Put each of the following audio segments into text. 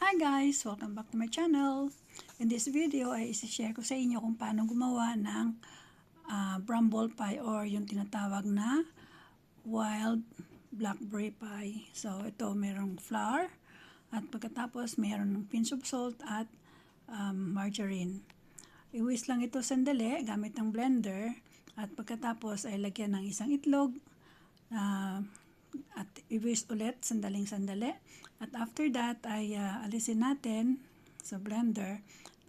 Hi guys! Welcome back to my channel. In this video ay isi-share ko sa inyo kung paano gumawa ng bramble pie or yung tinatawag na wild blackberry pie. So ito merong flour at pagkatapos meron pinch of salt at margarine. I-whisk lang ito sandali gamit ng blender at pagkatapos ay lagyan ng isang itlog at i-whisk ulit sandali. At after that ay alisin natin sa blender,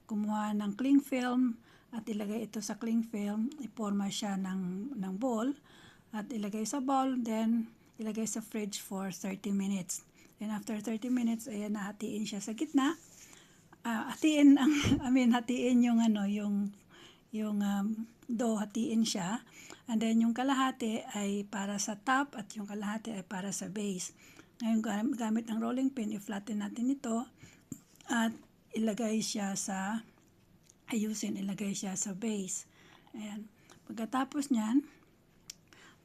kumuha ng cling film at ilagay ito sa cling film, iporma siya ng ball at ilagay sa bowl, then ilagay sa fridge for 30 minutes. And after 30 minutes, ayan, nahatiin siya sa gitna. Hatiin yung dough, hatiin siya. And then yung kalahati ay para sa top at yung kalahati ay para sa base. Ngayon gamit ng rolling pin, i-flatten natin ito at ilagay siya sa base. Ayan. Pagkatapos niyan,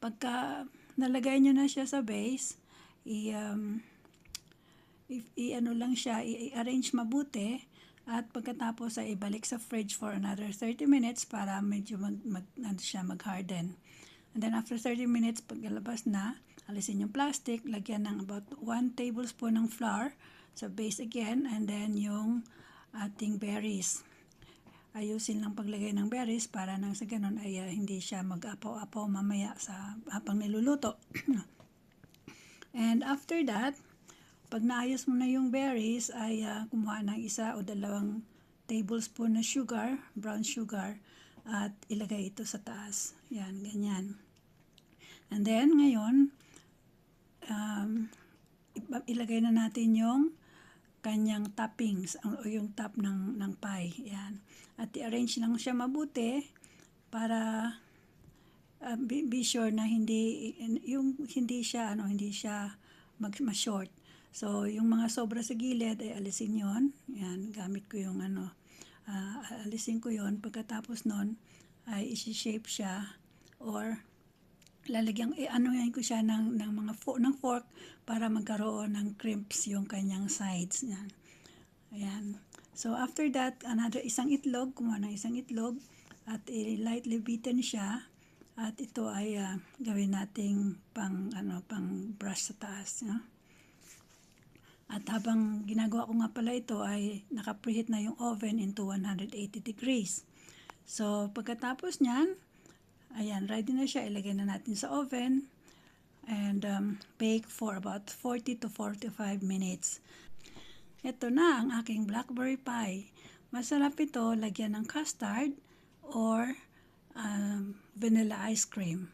pagka nalagay nyo na siya sa base, i-arrange mabuti at pagkatapos ay ibalik sa fridge for another 30 minutes para medyo mag-harden. And then after 30 minutes, pagkalabas na, alisin yung plastic, lagyan ng about 1 tablespoon ng flour sa base again, and then yung ating berries. Ayusin lang paglagay ng berries para nang sa ganun ay hindi siya mag-apaw-apaw mamaya habang niluluto. And after that, pag naayos mo na yung berries, ay kumuha ng 1 o 2 tablespoon na sugar, brown sugar, at ilagay ito sa taas. Yan, ganyan. And then, ngayon, ilagay na natin yung kanyang toppings, o yung top ng pie. Yan. At i-arrange lang siya mabuti para be sure na hindi siya ma-short. So, yung mga sobra sa gilid ay alisin yon. Yan, gamit ko yung alisin ko yon. Pagkatapos nun, ay isi-shape siya or lalagyan, ko siya ng fork para magkaroon ng crimps yung kanyang sides. Yan. Ayan. So, after that, kumuha ng isang itlog at lightly beaten siya. At ito ay gawin nating pang brush sa taas. No? At habang ginagawa ko nga pala ito ay naka-preheat na yung oven into 180 degrees. So pagkatapos niyan, ayan, ready na siya. Ilagay na natin sa oven and bake for about 40 to 45 minutes. Ito na ang aking blackberry pie. Masarap ito lagyan ng custard or vanilla ice cream.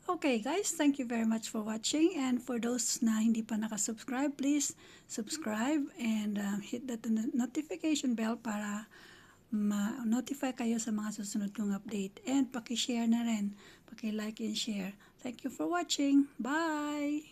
Okay guys, thank you very much for watching, and for those na hindi pa nakasubscribe, please subscribe and hit the notification bell para ma-notify kayo sa mga susunod kong update, and paki-share na rin, paki-like and share. Thank you for watching. Bye!